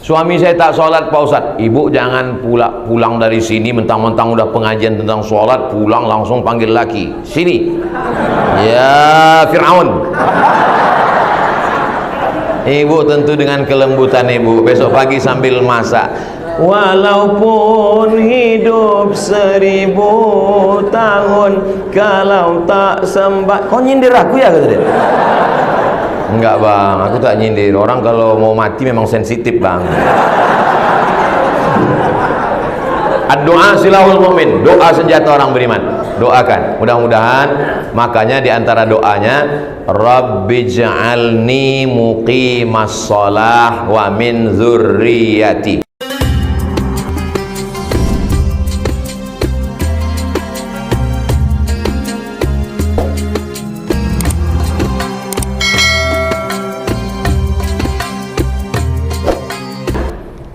Suami saya tak sholat Pak Ustaz. Ibu jangan pulang dari sini mentang-mentang udah pengajian tentang sholat, pulang langsung panggil laki. Sini. Ya Fir'aun. Ibu tentu dengan kelembutan ibu besok pagi sambil masak. Walaupun hidup 1000 tahun, kalau tak sembah. Kau nyindir aku ya kata dia. Enggak bang, aku tak nyindir. Orang kalau mau mati memang sensitif bang. Doa silahul mu'min, doa senjata orang beriman. Doakan, mudah-mudahan. Makanya diantara doanya, Rabbij'alni muqimas shalah wa min dzurriyyati.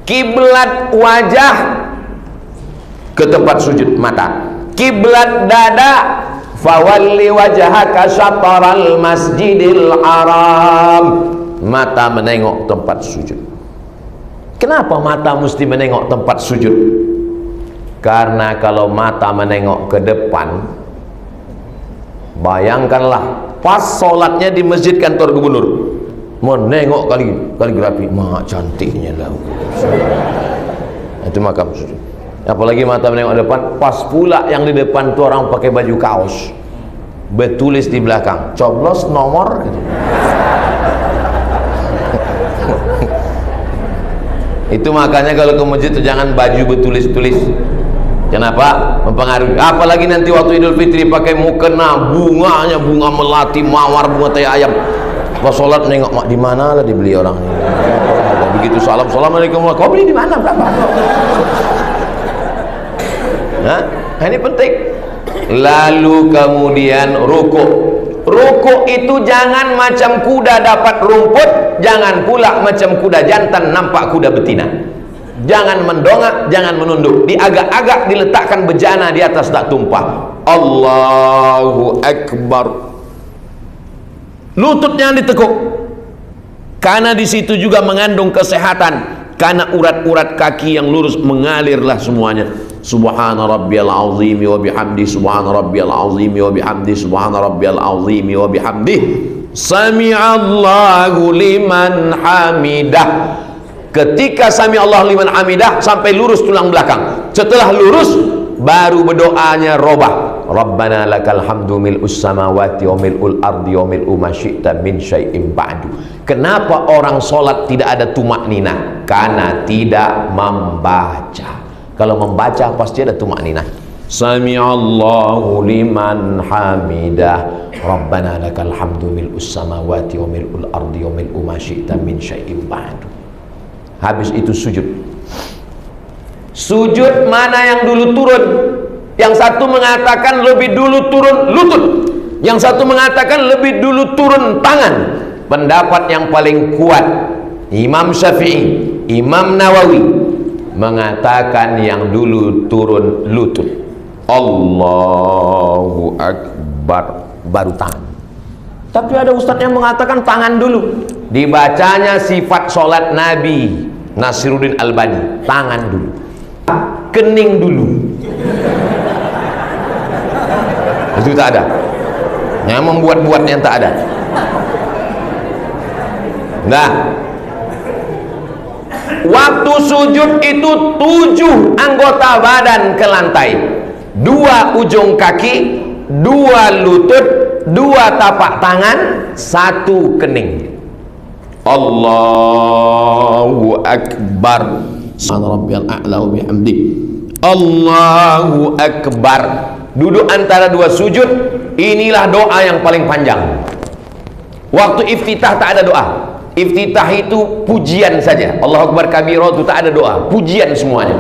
Kiblat wajah ke tempat sujud mata, kiblat dada fawalli wajhaka syatral masjidil haram, mata menengok tempat sujud. Kenapa mata mesti menengok tempat sujud? Karena kalau mata menengok ke depan, bayangkanlah pas sholatnya di masjid kantor gubernur, menengok kaligrafi, mak cantiknya lah. Itu makam sujud. Apalagi mata menengok depan, pas pula yang di depan tuh orang pakai baju kaos, bertulis di belakang, coblos nomor gitu. Itu makanya kalau ke masjid tuh jangan baju bertulis-tulis. Kenapa? Mempengaruhi. Apalagi nanti waktu Idul Fitri pakai mukena, bunganya bunga melati, mawar, bunga tai ayam. Pas sholat nengok, mak di mana lah dibeli orang ini. Begitu salam, assalamualaikum, kau beli di mana, berapa? Nah, ini penting. Lalu kemudian rukuk. Rukuk itu jangan macam kuda dapat rumput, jangan pula macam kuda jantan nampak kuda betina. Jangan mendongak, jangan menunduk. Diagak-agak diletakkan bejana di atas tak tumpah. Allahu Akbar. Lututnya ditekuk, karena di situ juga mengandung kesehatan. Karena urat-urat kaki yang lurus mengalirlah semuanya. Subhana rabbiyal azimi wa bihamdi, subhana rabbiyal azimi wa bihamdi, subhana rabbiyal azimi wa bihamdi, sami'allahu liman hamidah. Ketika sami'allahu liman hamidah sampai lurus tulang belakang. Setelah lurus baru berdoanya robah. Rabbana lakal hamdu mil'us samawati wa mil'ul ardi wa mil'u ma syi'ta min syai'in ba'du. Kenapa orang sholat tidak ada tumakninah? Karena tidak membaca. Kalau membaca pasti ada tumakninah. Sami'allahu liman hamidah, Rabbana lakal hamdu mil'us samawati wa mil'ul ardi wa mil'u ma syi'ta min syai'in ba'du. Habis itu sujud. Sujud mana yang dulu turun? Yang satu mengatakan lebih dulu turun lutut, yang satu mengatakan lebih dulu turun tangan. Pendapat yang paling kuat Imam Syafi'i, Imam Nawawi mengatakan yang dulu turun lutut. Allahu Akbar baru tangan. Tapi ada ustadz yang mengatakan tangan dulu. Dibacanya sifat sholat Nabi Nasiruddin Albani, tangan dulu, kening dulu. Itu tak ada. Yang membuat-buat yang tak ada. Nah, waktu sujud itu 7 anggota badan ke lantai, 2 ujung kaki, 2 lutut, 2 tapak tangan, 1 kening. Allahu Akbar. Subhana rabbiyal a'la wa bihamdi. Allahu Akbar. Duduk antara 2 sujud, inilah doa yang paling panjang. Waktu iftitah tak ada doa. Iftitah itu pujian saja. Allahu Akbar kabira itu tak ada doa, pujian semuanya.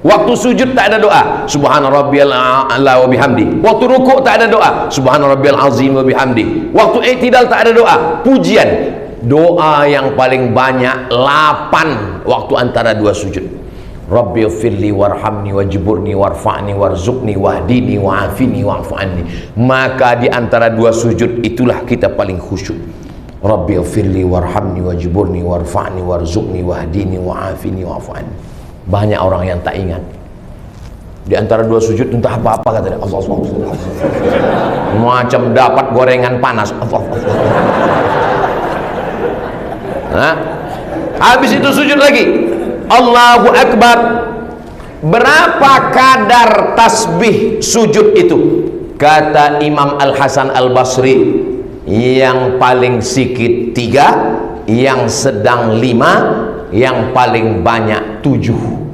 Waktu sujud tak ada doa, subhana rabbiyal a'la wa bihamdi. Waktu rukuk tak ada doa, subhana rabbiyal azim wa bihamdi. Waktu i'tidal tak ada doa, pujian. Doa yang paling banyak 8 waktu antara 2 sujud. Rabbi firli warhamni wajburni warfa'ni warzuqni wahdini wa'afini wa'fu anni. Maka di antara 2 sujud itulah kita paling khusyuk. Rabbi ighfirli warhamni wajburni warfa'ni warzuqni wahdini wa'afini wa'afani. Banyak orang yang tak ingat. Di antara dua sujud entah apa-apa kata dia. Allah. Macam dapat gorengan panas. Nah, habis itu sujud lagi. Allahu Akbar. Berapa kadar tasbih sujud itu? Kata Imam Al-Hasan Al-Basri, yang paling sikit 3, yang sedang 5, yang paling banyak 7.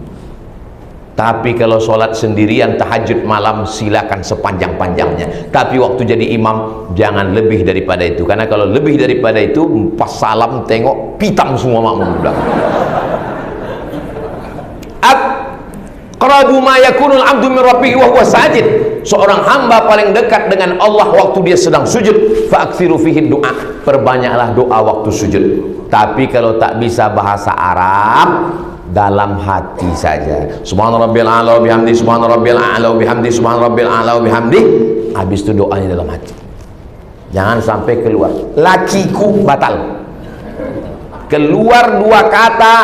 Tapi kalau sholat sendirian tahajud malam silakan sepanjang-panjangnya. Tapi waktu jadi imam jangan lebih daripada itu. Karena kalau lebih daripada itu pas salam tengok pitam semua makmum udah. Aqrabu ma yakunul 'abdu min rabbih wa huwa sajid. Seorang hamba paling dekat dengan Allah waktu dia sedang sujud. Fa'aksiru fihi du'a. Perbanyaklah doa waktu sujud. Tapi kalau tak bisa bahasa Arab, dalam hati saja. Subhana rabbiyal a'la wa bihamdi, subhana rabbiyal a'la wa bihamdi, subhana rabbiyal a'la wa bihamdi. Habis itu doanya dalam hati. Jangan sampai keluar lakiku batal. Keluar 2 kata,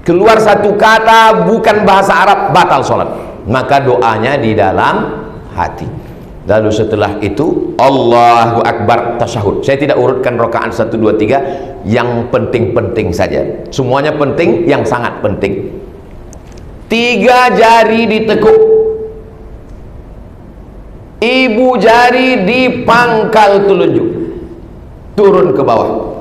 keluar 1 kata bukan bahasa Arab, batal sholat. Maka doanya di dalam hati. Lalu setelah itu Allahu Akbar, tasyahud. Saya tidak urutkan rakaat 1, 2, 3, yang penting-penting saja. Semuanya penting, yang sangat penting. 3 jari ditekuk, ibu jari di pangkal telunjuk, turun ke bawah.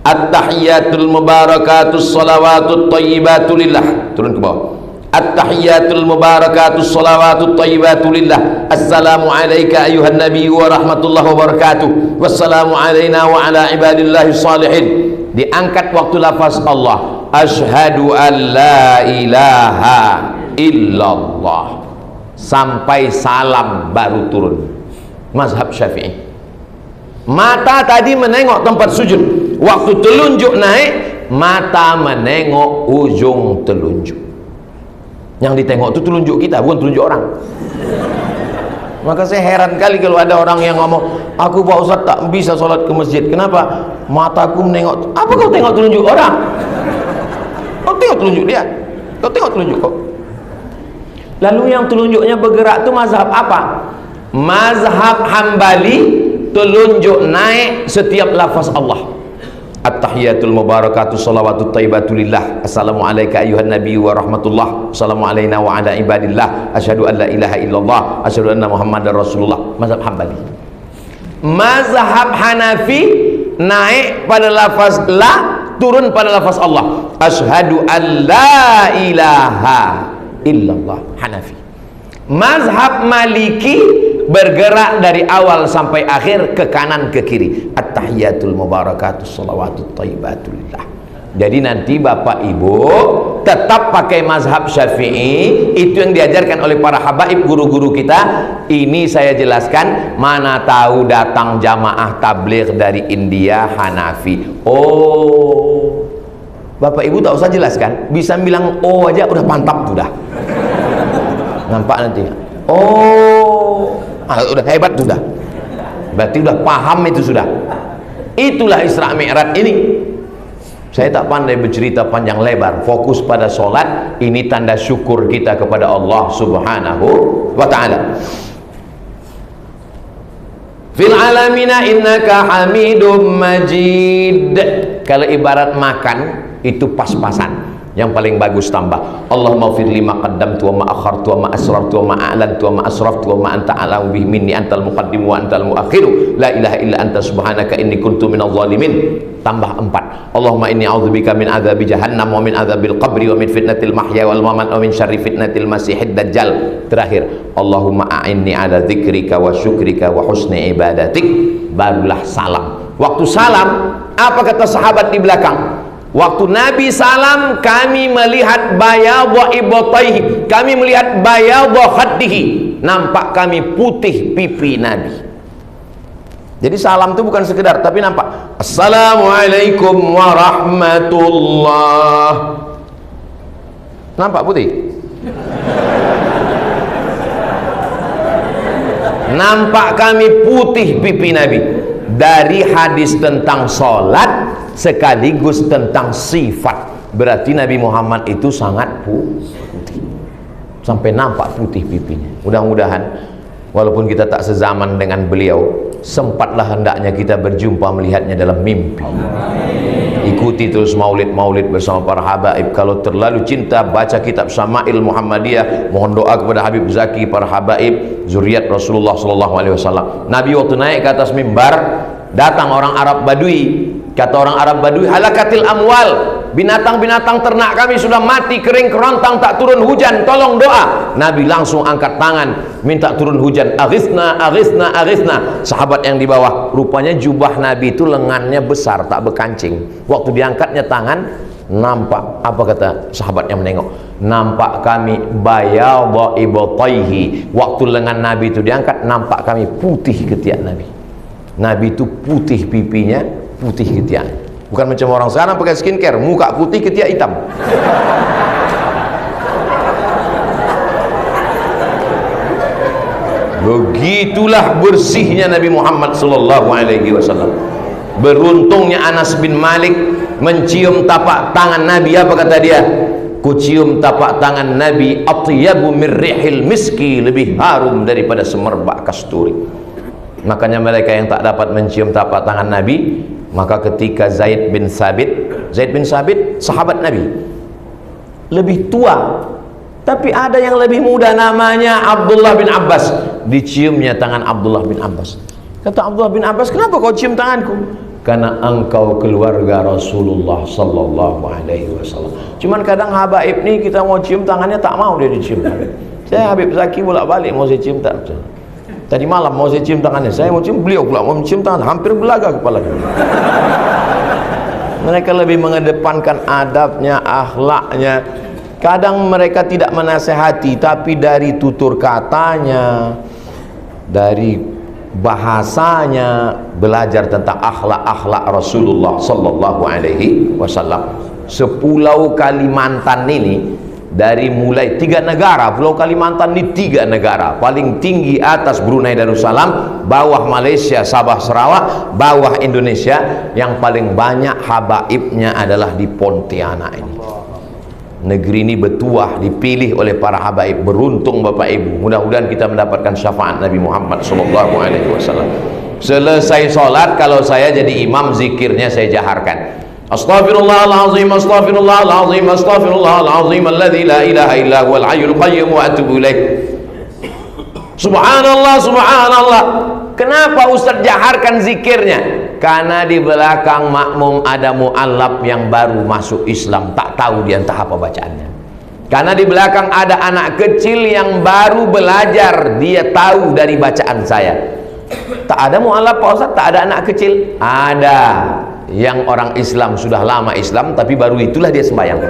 At-tahiyatul mubarakatus salawatut thayyibatu lillah, turun ke bawah. At-tahiyatul mubarakatus salawatut thayyibatu lillah. Assalamu alayka ayuhan nabiy wa rahmatullahi wa barakatuh. Wassalamu alayna wa ala ibadillahi salihin. Diangkat waktu lafaz Allah. Asyhadu an la ilaha illallah. Sampai salam baru turun. Mazhab Syafi'i. Mata tadi menengok tempat sujud. Waktu telunjuk naik, mata menengok ujung telunjuk. Yang ditengok itu telunjuk kita, bukan telunjuk orang. Maka saya heran kali kalau ada orang yang ngomong, aku Pak Ustaz tak bisa sholat ke masjid. Kenapa? Mataku menengok. Apa kau tengok telunjuk orang? Kau tengok telunjuk dia. Kau tengok telunjuk kau. Lalu yang telunjuknya bergerak itu mazhab apa? Mazhab Hambali, telunjuk naik setiap lafaz Allah. At-tahiyatul mubarakatuh salawatut thayyibatu lillah. Assalamu alayka ayuhan nabiy wa rahmatullah. Assalamu alayna wa ala ibadillah. Asyhadu an la ilaha illallah. Asyhadu anna muhammadar rasulullah. Mazhab Hambali. Mazhab Hanafi naik pada lafaz la, turun pada lafaz Allah. Asyhadu an la ilaha illallah. Hanafi. Mazhab Maliki bergerak dari awal sampai akhir, ke kanan ke kiri. At-tahiyatul mubarakatus salawatut thayyibatulillah. Jadi nanti Bapak Ibu tetap pakai mazhab Syafi'i. Itu yang diajarkan oleh para habaib, guru-guru kita. Ini saya jelaskan. Mana tahu datang jamaah tabligh dari India Hanafi. Oh, Bapak Ibu tak usah jelaskan, bisa bilang oh aja udah mantap sudah. Nampak nanti. Oh, udah hebat sudah. Berarti udah paham itu sudah. Itulah Isra Mi'raj ini. Saya tak pandai bercerita panjang lebar, fokus pada solat. Ini tanda syukur kita kepada Allah Subhanahu wa ta'ala. Fil alamina innaka hamidum majid. Kalau ibarat makan itu pas-pasan. Yang paling bagus tambah Allahumma firli ma qaddamtu wa ma akhartu wa ma asrartu wa ma a'lantu wa ma asraftu wa ma anta a'lamu bihi minni antal muqaddim wa antal muakhiru la ilaha illa anta subhanaka inni kuntu minadh dhalimin. Tambah 4. Allahumma inni a'udzubika min adzabi jahannam wa min adzabil qabri wa min fitnatil mahya wal mamat wa min syarri fitnatil masiihid dajjal. Terakhir, Allahumma a'inni ala dzikrika wa syukrika wa husni ibadatik. Barulah salam. Waktu salam, apa kata sahabat di belakang? Waktu Nabi salam, kami melihat bayadha ibtaihi, kami melihat bayadha khaddihi, nampak kami putih pipi Nabi. Jadi salam itu bukan sekedar, tapi nampak Assalamualaikum warahmatullah, nampak putih, nampak kami putih pipi Nabi. dari hadis tentang sholat sekaligus tentang sifat. Berarti Nabi Muhammad itu sangat putih, sampai nampak putih pipinya. Mudah-mudahan walaupun kita tak sezaman dengan beliau, sempatlah hendaknya kita berjumpa melihatnya dalam mimpi. Ikuti terus maulid-maulid bersama para habaib. Kalau terlalu cinta, baca kitab Syama'il Muhammadiyah, mohon doa kepada Habib Zaki, para habaib zuriat Rasulullah SAW. Nabi waktu naik ke atas mimbar, datang orang Arab Badui. Kata orang Arab Badui, halakatil amwal, binatang-binatang ternak kami sudah mati, kering kerontang, tak turun hujan, tolong doa. Nabi langsung angkat tangan minta turun hujan. Aghithna, aghithna, aghithna. Sahabat yang di bawah, rupanya jubah Nabi itu lengannya besar, tak berkancing. Waktu diangkatnya tangan, nampak, apa kata sahabat yang menengok, nampak kami bayadha ibtaihi. Waktu lengan Nabi itu diangkat, nampak kami putih ketiak Nabi. Nabi itu putih pipinya, putih ketiak. Bukan macam orang sekarang pakai skincare, muka putih ketiak hitam. Begitulah bersihnya Nabi Muhammad SAW. Beruntungnya Anas bin Malik mencium tapak tangan Nabi. Apa kata dia? Ku cium tapak tangan Nabi, atyabu min rihil miski, lebih harum daripada semerbak kasturi. Makanya mereka yang tak dapat mencium tapak tangan Nabi, maka ketika Zaid bin Sabit sahabat Nabi, lebih tua, tapi ada yang lebih muda namanya Abdullah bin Abbas, diciumnya tangan Abdullah bin Abbas. Kata Abdullah bin Abbas, kenapa kau cium tanganku? Karena engkau keluarga Rasulullah sallallahu alaihi wasallam. Cuman kadang habaib ni kita mau cium tangannya, tak mau dia dicium. Saya Habib Zaki bolak-balik mau saya cium, tak betul. Tadi malam mau saya cium tangannya, saya mau cium, beliau pula mau cium tangan, hampir belaga kepala. Mereka lebih mengedepankan adabnya, akhlaknya. Kadang mereka tidak menasehati, tapi dari tutur katanya, dari bahasanya, belajar tentang akhlak-akhlak Rasulullah sallallahu alaihi wasallam. Sepulau Kalimantan ini, dari mulai 3 negara, Pulau Kalimantan ini 3 negara, paling tinggi atas Brunei Darussalam, bawah Malaysia Sabah Sarawak, bawah Indonesia. Yang paling banyak habaibnya adalah di Pontianak ini. Negeri ini bertuah, dipilih oleh para habaib. Beruntung Bapak Ibu, mudah-mudahan kita mendapatkan syafaat Nabi Muhammad SAW. Selesai sholat, kalau saya jadi imam, zikirnya saya jaharkan. Astaghfirullahalazim, astaghfirullahalazim, astaghfirullahalazim, alladzi la ilaha illa huwal hayyul qayyum wa atubu ilaih. Subhanallah, subhanallah. Kenapa Ustaz jaharkan zikirnya? Karena di belakang makmum ada mu'allab yang baru masuk Islam, tak tahu dia entah apa bacaannya. Karena di belakang ada anak kecil yang baru belajar, dia tahu dari bacaan saya. Tak ada mu'allab Pak Ustaz, tak ada anak kecil. Ada yang orang Islam sudah lama Islam, tapi baru itulah dia sembahyang.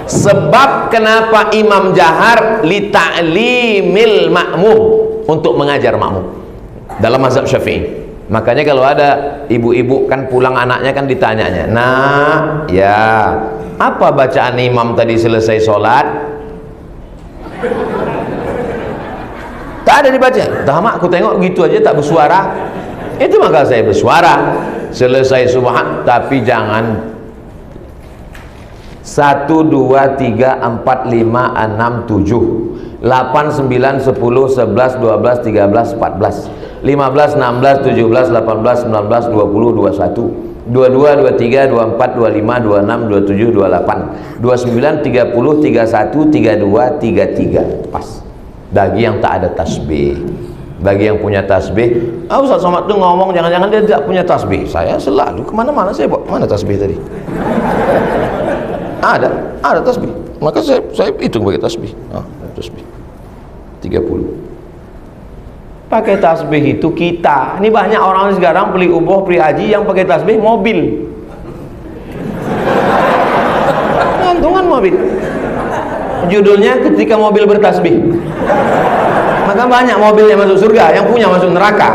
Sebab kenapa imam jahar? Li ta'limil ma'mum, untuk mengajar makmum dalam mazhab Syafi'i. Makanya kalau ada ibu-ibu kan pulang anaknya kan ditanyanya, nah ya apa bacaan imam tadi selesai sholat? Tak ada dibaca. Dah mak, aku tengok gitu aja tak bersuara. Itu maka saya bersuara. Selesai subhan, tapi jangan 1, 2, 3, 4, 5, 6, 7 8, 9, 10, 11, 12, 13, 14 15, 16, 17, 18, 19, 20, 21 22, 23, 24, 25, 26, 27, 28, 29, 30, 31, 32, 33. Pas. Bagi yang tak ada tasbih. Bagi yang punya tasbih, Ustaz Somad tu ngomong jangan-jangan dia tidak punya tasbih. Saya selalu kemana-mana saya bawa, mana tasbih tadi? Ada tasbih. Maka saya hitung bagi tasbih. Tasbih 30. Pakai tasbih itu kita. Ini banyak orang sekarang beli umroh, beli haji yang pakai tasbih mobil. Gantungan mobil. Judulnya ketika mobil bertasbih. Maka banyak mobil yang masuk surga, yang punya masuk neraka.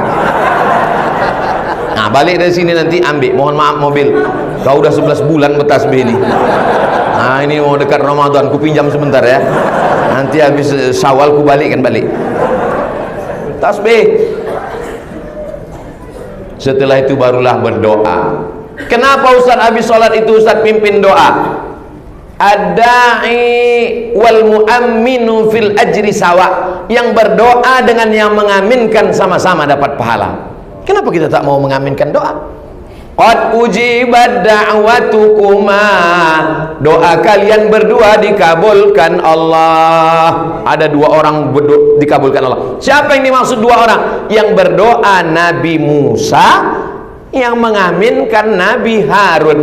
Nah, balik dari sini nanti ambil, mohon maaf mobil, kau udah 11 bulan bertasbih ini. Nah, ini mau dekat Ramadan, ku pinjam sebentar ya. Nanti habis Syawal ku balikkan balik. tasbih. Setelah itu barulah berdoa. Kenapa Ustaz habis sholat itu Ustaz pimpin doa? Ad-da'i wal mu'amminu fil ajri sawa. Yang berdoa dengan yang mengaminkan sama-sama dapat pahala. Kenapa kita tak mau mengaminkan doa? Qad ujibat da'watukuma, doa kalian berdua dikabulkan Allah. Ada dua orang dikabulkan Allah. Siapa yang dimaksud dua orang? Yang berdoa Nabi Musa, yang mengaminkan Nabi Harun.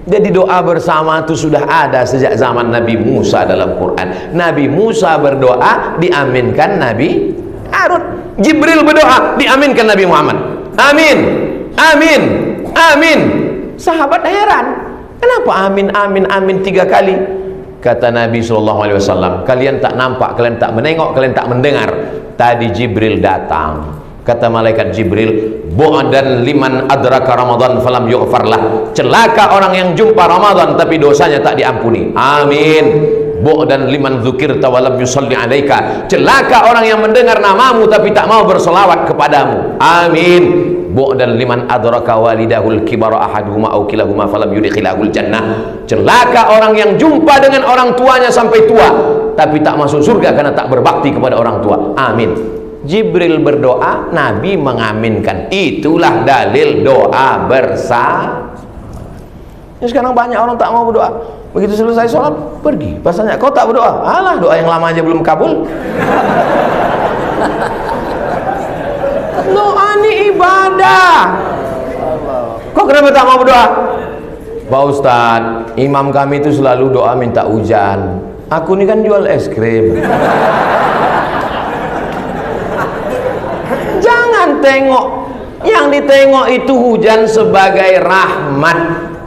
Jadi doa bersama itu sudah ada sejak zaman Nabi Musa dalam Quran. Nabi Musa berdoa diaminkan Nabi Harun. Jibril berdoa diaminkan Nabi Muhammad. Amin, amin, amin. Sahabat heran, kenapa amin, amin, amin 3 kali? Kata Nabi SAW, kalian tak nampak, kalian tak menengok, kalian tak mendengar. Tadi Jibril datang. Kata malaikat Jibril, bu'dan liman adraka Ramadan falam yughfarlah. Celaka orang yang jumpa Ramadan tapi dosanya tak diampuni. Amin. Bu'dan liman dzukirta wa lam yusalli alaika. Celaka orang yang mendengar namamu tapi tak mau berselawat kepadamu. Amin. Bu'dan liman adraka walidahul kibara ahaduhuma aw kilahuma falam yudkhilahul jannah. Celaka orang yang jumpa dengan orang tuanya sampai tua tapi tak masuk surga karena tak berbakti kepada orang tua. Amin. Jibril berdoa, Nabi mengaminkan. Itulah dalil doa bersama. Sekarang banyak orang tak mau berdoa. Begitu selesai sholat, pergi. Pasalnya, kau tak berdoa? Alah, doa yang lama aja belum kabul. Doa ini ibadah. Kok kenapa tak mau berdoa? Pak Ustadz, imam kami itu selalu doa minta hujan. Aku ini kan jual es krim. Jangan tengok, yang ditengok itu hujan sebagai rahmat.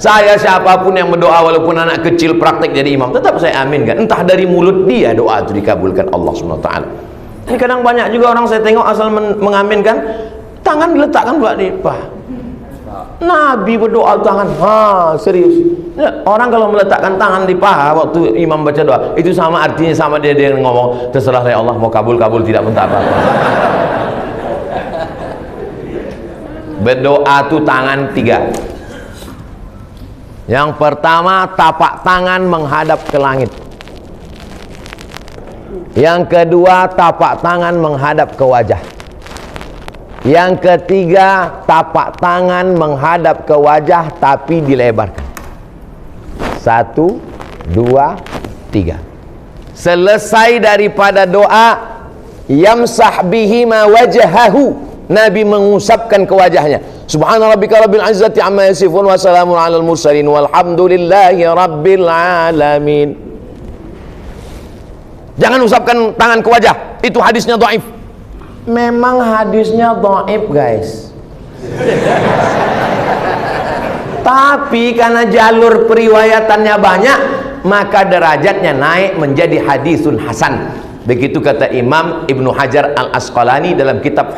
Saya siapapun yang berdoa, walaupun anak kecil praktek jadi imam, tetap saya aminkan. Entah dari mulut dia doa itu dikabulkan Allah SWT. Ini kadang banyak juga orang saya tengok asal mengaminkan, tangan diletakkan buat di paha. Nabi berdoa tangan, serius. Orang kalau meletakkan tangan di paha waktu imam baca doa, itu sama artinya sama dia ngomong, terserah ya Allah, mau kabul tidak minta apa-apa. Berdoa itu tangan 3. Yang pertama, tapak tangan menghadap ke langit. Yang kedua, tapak tangan menghadap ke wajah. Yang ketiga, tapak tangan menghadap ke wajah tapi dilebarkan. 1, 2, 3. Selesai daripada doa, yamsah bihima wajhahu, Nabi mengusapkan ke wajahnya. Subhana rabbika rabbil izzati amma yasifun wa salamun alal mursalin walhamdulillahi rabbil alamin. Jangan usapkan tangan ke wajah, itu hadisnya dhaif. Memang hadisnya dhaif, guys. Tapi karena jalur periwayatannya banyak, maka derajatnya naik menjadi hadisun hasan. Begitu kata Imam Ibnu Hajar Al-Asqalani dalam kitab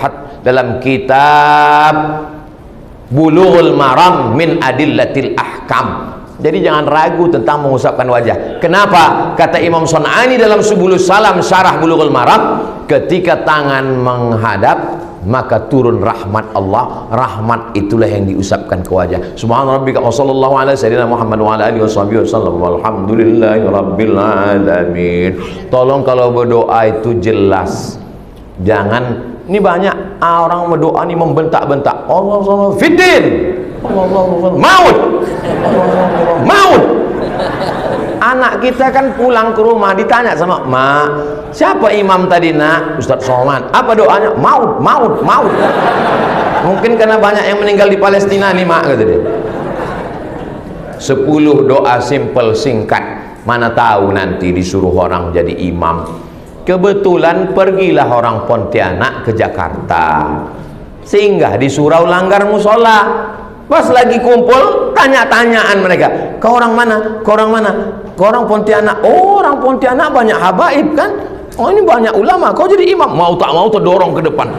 Bulughul Maram min Adillatil Ahkam. Jadi jangan ragu tentang mengusapkan wajah. Kenapa? Kata Imam Sun'ani dalam Subulus Salam syarah Bulughul Maram, ketika tangan menghadap maka turun rahmat Allah. Rahmat itulah yang diusapkan ke wajah. Subhana rabbika wa sallallahu ala sayyidina Muhammad wa ala alihi wasallam walhamdulillahi rabbil alamin. Tolong kalau berdoa itu jelas. Jangan, ini banyak orang berdoa ini membentak-bentak. Allah fiddin, maut, maut. Anak kita kan pulang ke rumah ditanya sama mak, siapa imam tadi nak? Ustaz Somad. Apa doanya? Maut, maut, maut. Mungkin karena banyak yang meninggal di Palestina nih mak, kata dia. 10 doa simple singkat. Mana tahu nanti disuruh orang jadi imam. Kebetulan pergilah orang Pontianak ke Jakarta, singgah di surau Langgar Musola. Pas lagi kumpul, tanya-tanyaan mereka, kau orang mana? Kau orang mana? Kau orang Pontianak. Oh, orang Pontianak banyak habaib kan? Oh, ini banyak ulama. Kau jadi imam? Mau tak mau terdorong ke depan.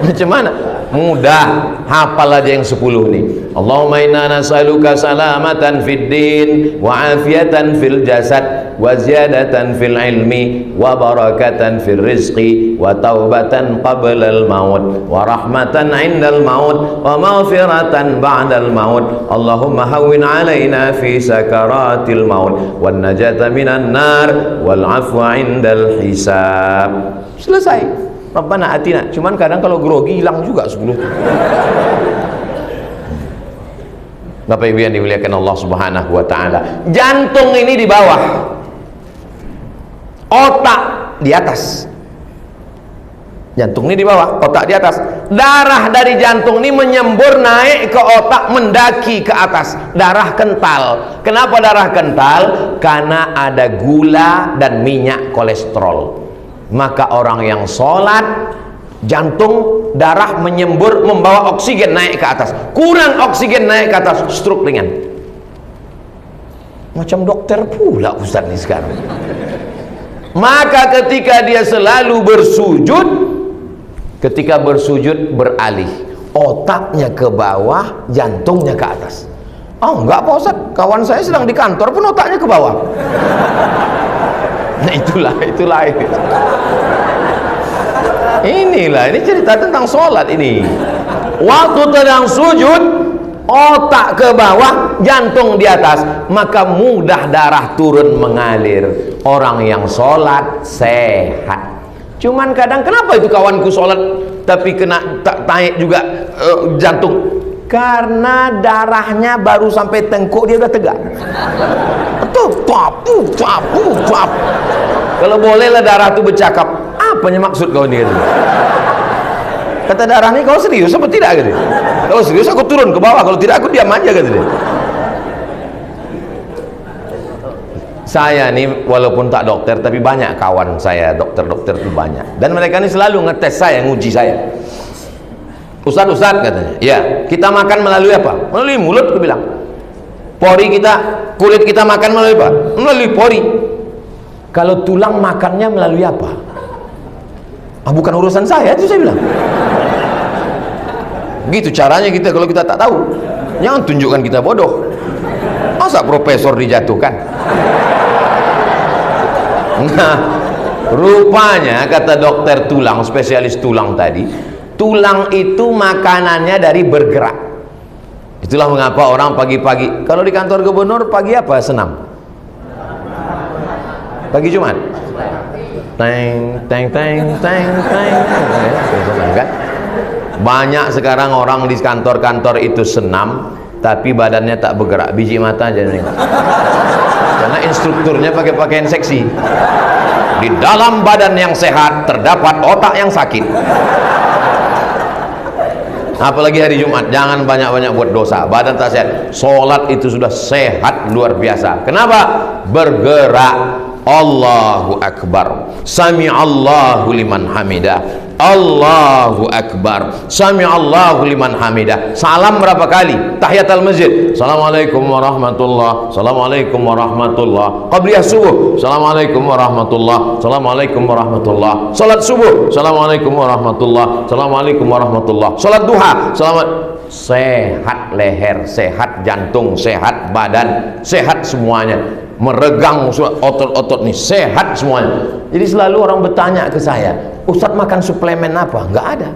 Macam mana? Mudah, hafal aja yang 10 nih. Allahumma inna nas'aluka salamatan fid din wa afiatan fil jasad wa ziyadatan fil ilmi wa barakatan fil rizqi wa taubatan qabla al maut wa rahmatan 'indal maut wa maghfiratan ba'dal maut. Allahumma hawwin 'alaina fi sakaratil maut wan najata minan nar wal 'afwa 'indal hisab. Selesai. Rabbana atina. Cuman kadang kalau grogi hilang juga 10. Bapak Ibu yang dimuliakan Allah Subhanahu wa taala. Jantung ini di bawah. Otak di atas. Jantung ini di bawah, otak di atas. Darah dari jantung ini menyembur naik ke otak, mendaki ke atas. Darah kental. Kenapa darah kental? Karena ada gula dan minyak kolesterol. Maka orang yang sholat, jantung, darah menyembur, membawa oksigen naik ke atas. Kurang oksigen naik ke atas, stroke ringan. Macam dokter pula Ustaz ini sekarang. Maka ketika dia selalu bersujud, ketika bersujud beralih, otaknya ke bawah, jantungnya ke atas. Oh enggak Pak Ustaz, kawan saya sedang di kantor pun otaknya ke bawah. Nah itulah inilah, ini cerita tentang sholat ini. Waktu sedang sujud, otak ke bawah, jantung di atas, maka mudah darah turun mengalir. Orang yang sholat sehat. Cuman kadang kenapa itu kawanku sholat tapi kena naik juga jantung? Karena darahnya baru sampai tengkuk dia udah tegak. Tup. Kalau bolehlah darah itu bercakap, apanya maksud kau ini? Kata darah ini, kau serius apa tidak? Gitu. Kalau serius aku turun ke bawah, kalau tidak aku diam aja. Gitu. Saya nih walaupun tak dokter, tapi banyak kawan saya dokter-dokter itu banyak. Dan mereka ini selalu ngetes saya, nguji saya. Ustaz katanya, ya kita makan melalui apa? Melalui mulut, aku bilang. Pori kita, kulit kita makan melalui apa? Melalui pori. Kalau tulang makannya melalui apa? Bukan urusan saya, itu saya bilang. Gitu caranya kita kalau kita tak tahu. Jangan tunjukkan kita bodoh. Masa profesor dijatuhkan? Nah, rupanya kata dokter tulang, spesialis tulang tadi, tulang itu makanannya dari bergerak. Itulah mengapa orang pagi-pagi, kalau di kantor gubernur pagi apa? Senam. Pagi Jumat. Teng. Kan? Banyak sekarang orang di kantor-kantor itu senam, tapi badannya tak bergerak, biji mata aja nih. Karena instrukturnya pakai pakaian seksi. Di dalam badan yang sehat terdapat otak yang sakit. Apalagi hari Jumat, jangan banyak-banyak buat dosa, badan tak sehat. Sholat itu sudah sehat luar biasa. Kenapa? Bergerak. Allahu Akbar, Sami'allahu liman hamidah, Allahu Akbar, Sami'allahu liman hamidah. Salam berapa kali? Tahiyatul masjid, Assalamualaikum warahmatullah, Assalamualaikum warahmatullah. Qabliyah subuh, Assalamualaikum warahmatullah, Assalamualaikum warahmatullah. Salat subuh, Assalamualaikum warahmatullah, Assalamualaikum warahmatullah. Salat duha, sehat leher, sehat jantung, sehat badan, sehat semuanya. Meregang otot-otot nih, sehat semuanya. Jadi selalu orang bertanya ke saya, Ustadz makan suplemen apa? Enggak ada.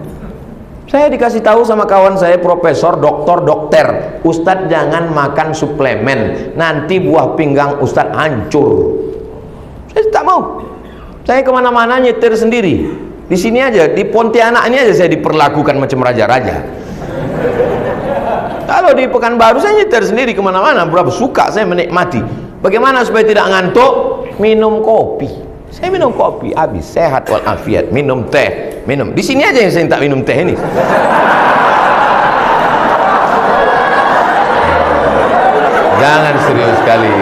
Saya dikasih tahu sama kawan saya, profesor, dokter, Ustadz jangan makan suplemen, nanti buah pinggang Ustadz hancur. Saya tak mau. Saya kemana-mana nyetir sendiri. Di sini aja, di Pontianak ini aja saya diperlakukan macam raja-raja. Kalau di Pekanbaru saya nyetir sendiri kemana-mana, berapa suka saya menikmati. Bagaimana supaya tidak ngantuk? Minum kopi. Saya minum kopi, habis sehat walafiat. Minum teh, minum. Di sini aja yang saya tak minum teh ini. Jangan serius sekali,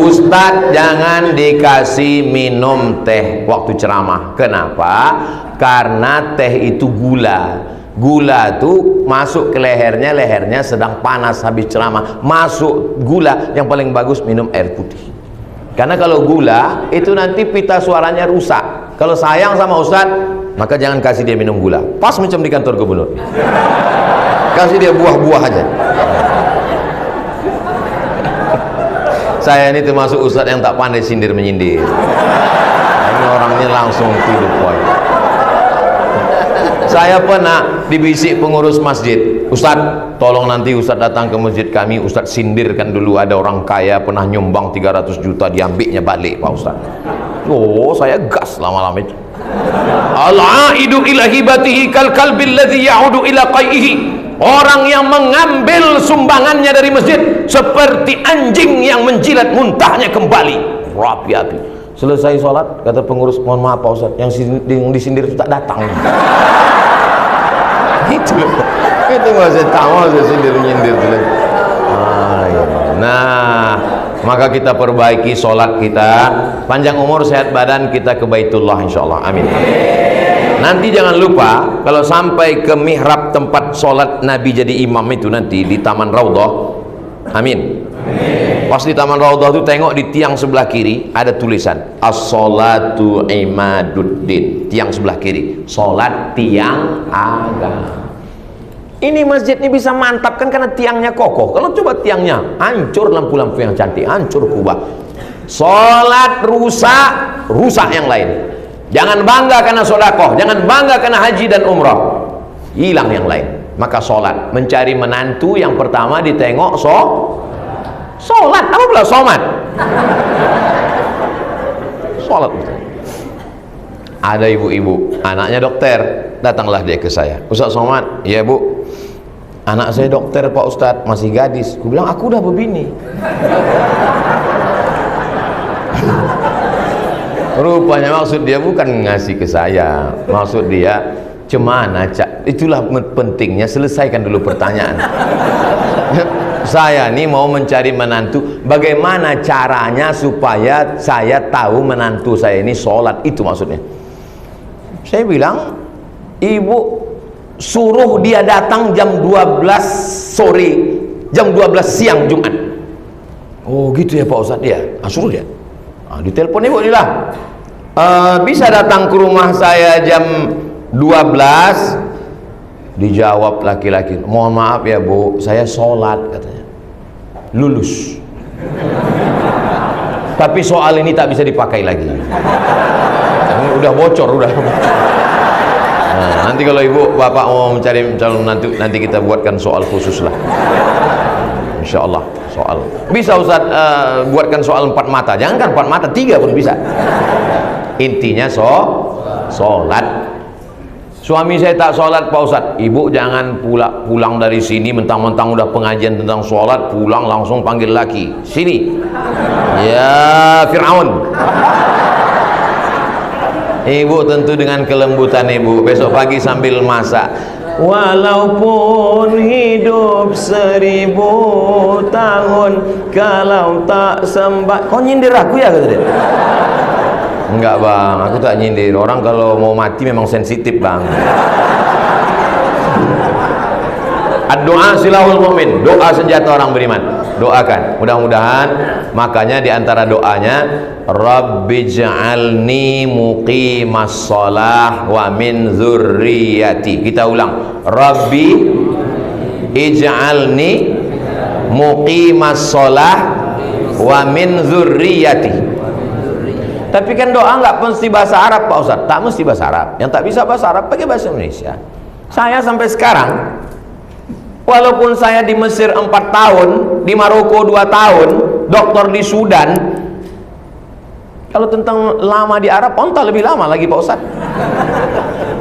Ustadz jangan dikasih minum teh waktu ceramah. Kenapa? Karena teh itu gula. Gula itu masuk ke lehernya, lehernya sedang panas habis ceramah, masuk gula. Yang paling bagus minum air putih, karena kalau gula itu nanti pita suaranya rusak. Kalau sayang sama Ustadz, maka jangan kasih dia minum gula. Pas macam di kantor gubernur, kasih dia buah-buah aja. Saya ini termasuk ustadz yang tak pandai sindir menyindir. Ini orangnya langsung to the point. Saya pernah dibisik pengurus masjid, Ustadz, tolong nanti Ustadz datang ke masjid kami, Ustadz sindirkan dulu ada orang kaya pernah nyumbang 300 juta, diambilnya balik Pak Ustadz. Oh, saya gas lama-lama itu. Al-aidu ila hibatihi kal kalbil ladzi ya'udu ila qaihi. Orang yang mengambil sumbangannya dari masjid seperti anjing yang menjilat muntahnya kembali. Rapi-api. Selesai sholat, kata pengurus, mohon maaf Pak Ustadz, yang disindir itu tak datang. Itu masih tahu saya sindir nyindir. Nah, maka kita perbaiki sholat kita, panjang umur, sehat badan, kita ke Baitullah insyaallah. Amin. Nanti jangan lupa kalau sampai ke mihrab tempat sholat Nabi jadi imam itu nanti di Taman Raudhah. Amin. Pas di Taman Raudhah itu tengok di tiang sebelah kiri ada tulisan as-sholatu imaduddin. Tiang sebelah kiri, sholat tiang agama. Ini masjid ini bisa mantap kan karena tiangnya kokoh. Kalau coba tiangnya hancur, lampu-lampu yang cantik hancur, kubah. Sholat rusak, rusak yang lain. Jangan bangga karena sodakoh, jangan bangga karena haji dan umrah, hilang yang lain. Maka sholat, mencari menantu yang pertama ditengok sholat, apa pula somat? Sholat. Ada ibu-ibu, anaknya dokter, datanglah dia ke saya. Ustaz Somad, ya bu, anak saya dokter Pak Ustadz, masih gadis. Aku bilang, aku udah berbini. Rupanya maksud dia bukan ngasih ke saya, maksud dia cemana cak. Itulah pentingnya, selesaikan dulu pertanyaan. Saya nih mau mencari menantu, bagaimana caranya supaya saya tahu menantu saya ini sholat, itu maksudnya. Saya bilang, ibu suruh dia datang jam 12 sore, jam 12 siang Jumat. Oh gitu ya Pak Ustadz, ya, suruh dia. Ditelepon ibu nih lah, bisa datang ke rumah saya jam 12. Dijawab laki-laki, mohon maaf ya bu, saya sholat, katanya. Lulus. Tapi soal ini tak bisa dipakai lagi. Udah bocor, udah. Nah, nanti kalau ibu bapak mau mencari calon nanti kita buatkan soal khusus lah. Insya Allah soal. Bisa Ustaz buatkan soal 4 mata. Jangankan 4 mata, 3 pun bisa. Intinya sholat. Suami saya tak sholat Pak Ustaz. Ibu jangan pulang dari sini mentang-mentang udah pengajian tentang sholat, pulang langsung panggil laki. Sini. Ya Fir'aun. Ibu tentu dengan kelembutan ibu, besok pagi sambil masak. Walaupun hidup 1000 tahun, kalau tak sembah. Kau nyindir aku ya, kata dia. Enggak bang, aku tak nyindir. Orang kalau mau mati memang sensitif bang. Doa silahul mu'min, doa senjata orang beriman. Doakan, mudah-mudahan. Makanya diantara doanya, Rabbij'alni muqimas shalah wa min dzurriyyati. Kita ulang, Rabbi ij'alni muqimas shalah wa min dzurriyyati. Tapi kan doa nggak mesti bahasa Arab Pak Ustadz, tak mesti bahasa Arab. Yang tak bisa bahasa Arab pakai bahasa Indonesia. Saya sampai sekarang, walaupun saya di Mesir 4 tahun, di Maroko 2 tahun, dokter di Sudan, kalau tentang lama di Arab, onta lebih lama lagi Pak Ustadz.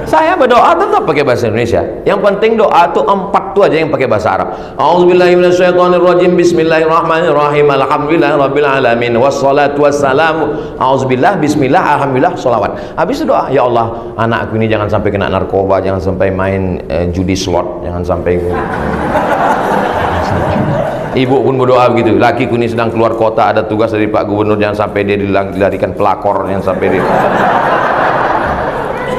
Saya berdoa tetap pakai bahasa Indonesia. Yang penting doa tuh 4 tuh aja yang pakai bahasa Arab. A'udzubillahi minasyaitonirrajim. Bismillahirrahmanirrahim. Alhamdulillahirabbil alamin. Wassalatu wassalamu. A'udzubillah, bismillah, alhamdulillah, sholawat. Habis itu doa, ya Allah, anakku ini jangan sampai kena narkoba, jangan sampai main judi slot, jangan sampai. Ibu pun berdoa begitu. Lakiku ini sedang keluar kota, ada tugas dari Pak Gubernur, jangan sampai dia dilarikan pelakor, jangan sampai dia.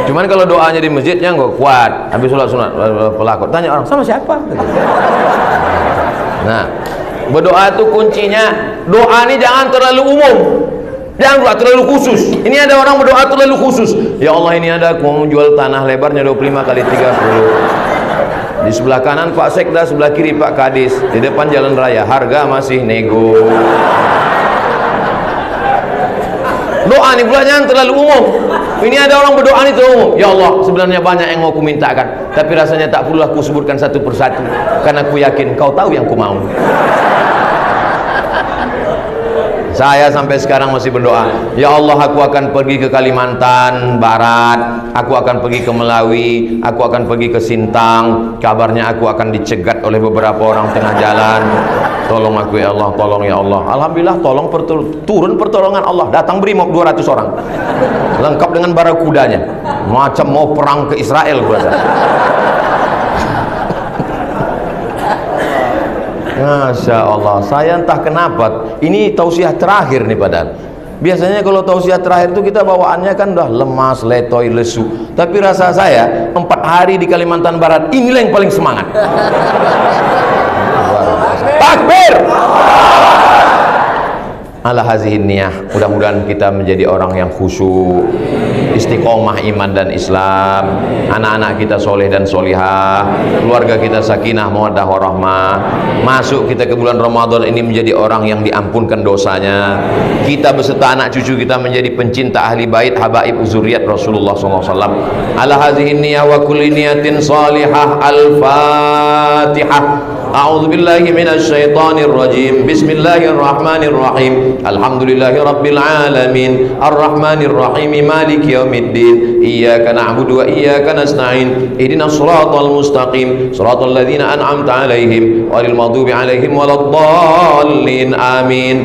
Cuman kalau doanya di masjidnya nggak kuat, habis sholat sunat pelakor, tanya orang sama siapa? Nah, berdoa itu kuncinya. Doa ini jangan terlalu umum, jangan terlalu khusus. Ini ada orang berdoa terlalu khusus. Ya Allah, ini ada aku mau menjual tanah lebarnya 25 kali 30. Di sebelah kanan Pak Sekda, sebelah kiri Pak Kadis, di depan jalan raya, harga masih nego. doa nih pula jangan terlalu umum. Ini ada orang berdoa nih terlalu umum. Ya Allah, sebenarnya banyak yang mau ku mintakan, tapi rasanya tak perlu aku sebutkan satu persatu, karena aku yakin kau tahu yang ku mau. Saya sampai sekarang masih berdoa, ya Allah, aku akan pergi ke Kalimantan Barat, aku akan pergi ke Melawi, aku akan pergi ke Sintang, kabarnya aku akan dicegat oleh beberapa orang tengah jalan. Tolong aku ya Allah, tolong ya Allah. Alhamdulillah, turun pertolongan Allah, datang brimob 200 orang lengkap dengan barakudanya, macam mau perang ke Israel berasa. Masya Allah, saya entah kenapa ini tausiah terakhir nih padahal. Biasanya kalau tausiah terakhir itu kita bawaannya kan udah lemas, letoy, lesu. Tapi rasa saya 4 hari di Kalimantan Barat inilah yang paling semangat. Takbir! Ala hazihin niyah, mudah-mudahan kita menjadi orang yang khusyuk, istiqomah iman dan Islam, anak-anak kita soleh dan solihah, keluarga kita sakinah mawaddah warahmah, masuk kita ke bulan Ramadan ini menjadi orang yang diampunkan dosanya, kita beserta anak cucu kita menjadi pencinta ahli bait habaib zuriat Rasulullah SAW. Ala hazihin niyah wa kulli niyatin salihah. Al-Fatihah. A'udzu billahi minasy syaithanir rajim. Bismillahirrahmanirrahim. Alhamdulillahi rabbil alamin. Arrahmanir rahim. Maliki yaumiddin. Iyyaka na'budu wa iyyaka nasta'in. Ihdinas shiratal mustaqim. Shiratal ladzina an'amta 'alaihim ghairil maghdubi 'alaihim waladdallin. Amin.